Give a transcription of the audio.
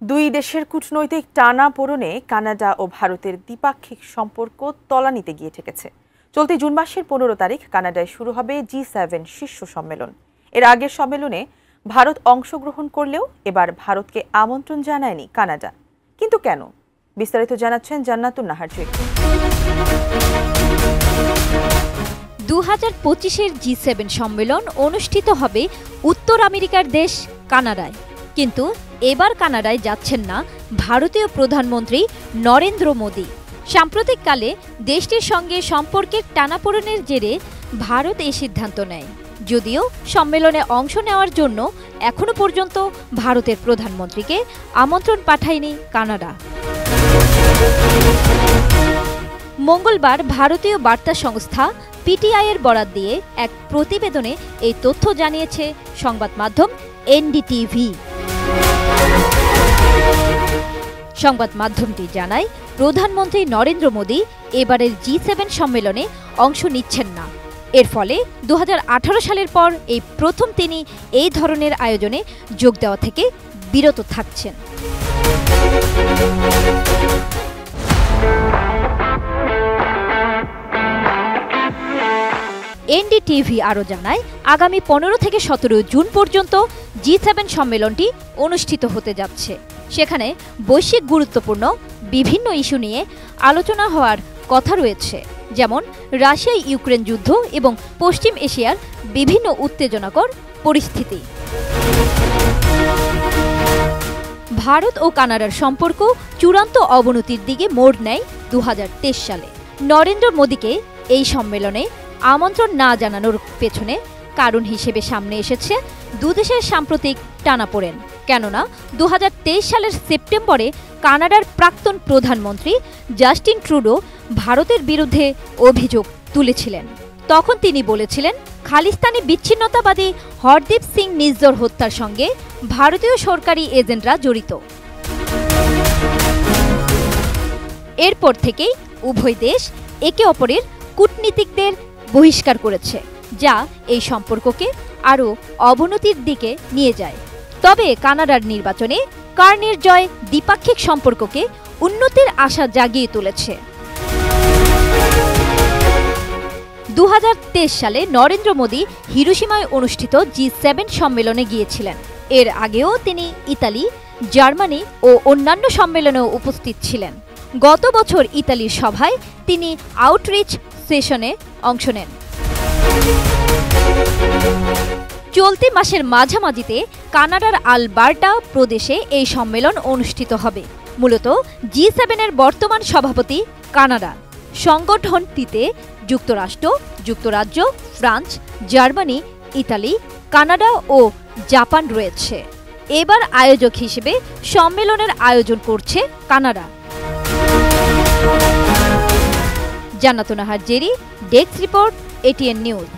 দুই দেশের কূটনৈতিক টানাপোড়েনে কানাডা ও ভারতের দ্বিপাক্ষিক সম্পর্ক তলানিতে গিয়ে ঠেকেছে। চলতি জুন মাসের 15 তারিখ কানাডায় শুরু হবে G7 শীর্ষ সম্মেলন। এর আগের সম্মেলনে ভারত অংশগ্রহণ করলেও এবার ভারতকে আমন্ত্রণ জানায়নি কানাডা। কিন্তু কেন? বিস্তারিত জানাচ্ছেন জান্নাতুন নাহার চৌধুরী। 2025-এর G7 সম্মেলন অনুষ্ঠিত হবে উত্তর আমেরিকার দেশ কানাডায়। কিন্তু এবার কানাডায় যাচ্ছেন না ভারতীয় প্রধানমন্ত্রী নরেন্দ্র মোদি। সাম্প্রতিককালে দেশটির সঙ্গে সম্পর্কের টানাপোড়েনের জেরে ভারত এই সিদ্ধান্ত নেয়। যদিও সম্মেলনে অংশ নেওয়ার জন্য এখনো পর্যন্ত ভারতের প্রধানমন্ত্রীকে আমন্ত্রণ পাঠায়নি কানাডা। মঙ্গলবার ভারতীয় বার্তা সংস্থা PTI-এর বরাত দিয়ে এক প্রতিবেদনে এই তথ্য জানিয়েছে সংবাদ মাধ্যম NDTV। সংবাদ মাধ্যমটি জানায়, প্রধানমন্ত্রী নরেন্দ্র মোদি এবারের G7 সম্মেলনে অংশ নিচ্ছেন না। এর ফলে 2018 সালের পর এই প্রথম তিনি এই ধরনের আয়োজনে যোগ দেওয়া থেকে বিরত থাকছেন। NDTV আরও জানায়, আগামী 15 থেকে 17 জুন পর্যন্ত G7 সম্মেলনটি অনুষ্ঠিত হতে যাচ্ছে। সেখানে বৈশ্বিক গুরুত্বপূর্ণ বিভিন্ন ইস্যু নিয়ে আলোচনা হওয়ার কথা রয়েছে, যেমন রাশিয়া ইউক্রেন যুদ্ধ এবং পশ্চিম এশিয়ার বিভিন্ন উত্তেজনাকর পরিস্থিতি। ভারত ও কানাডার সম্পর্ক চূড়ান্ত অবনতির দিকে মোড় নেয় 2023 সালে। নরেন্দ্র মোদিকে এই সম্মেলনে আমন্ত্রণ না জানানোর পেছনে কারণ হিসেবে সামনে এসেছে দুদেশের সাম্প্রতিক টানাপোড়েন। কেননা 2023 সালের সেপ্টেম্বরে কানাডার প্রাক্তন প্রধানমন্ত্রী জাস্টিন ট্রুডো ভারতের বিরুদ্ধে অভিযোগ তুলেছিলেন। তখন তিনি বলেছিলেন, খালিস্তানি বিচ্ছিন্নতাবাদী হরদীপ সিং নিজ্জর হত্যার সঙ্গে ভারতীয় সরকারি এজেন্টরা জড়িত। এরপর থেকেই উভয় দেশ একে অপরের কূটনীতিকদের বহিষ্কার করেছে, যা এই সম্পর্ককে আরও অবনতির দিকে নিয়ে যায়। তবে কানাডার নির্বাচনে কার্নির জয় দ্বিপাক্ষিক সম্পর্ককে উন্নতির আশা জাগিয়ে তুলেছে। 2023 সালে নরেন্দ্র মোদি হিরোশিমায় অনুষ্ঠিত G7 সম্মেলনে গিয়েছিলেন। এর আগেও তিনি ইতালি, জার্মানি ও অন্যান্য সম্মেলনেও উপস্থিত ছিলেন। গত বছর ইতালির সভায় তিনি আউটরিচ সেশনে অংশ নেন। চলতি মাসের মাঝামাঝিতে কানাডার আলবার্টা প্রদেশে এই সম্মেলন অনুষ্ঠিত হবে। মূলত G7-এর বর্তমান সভাপতি কানাডা। সংগঠনটিতে যুক্তরাষ্ট্র, যুক্তরাজ্য, ফ্রান্স, জার্মানি, ইতালি, কানাডা ও জাপান রয়েছে। এবার আয়োজক হিসেবে সম্মেলনের আয়োজন করছে কানাডা। জান্নাতুন Nahar Jerry, desk report, ATN news.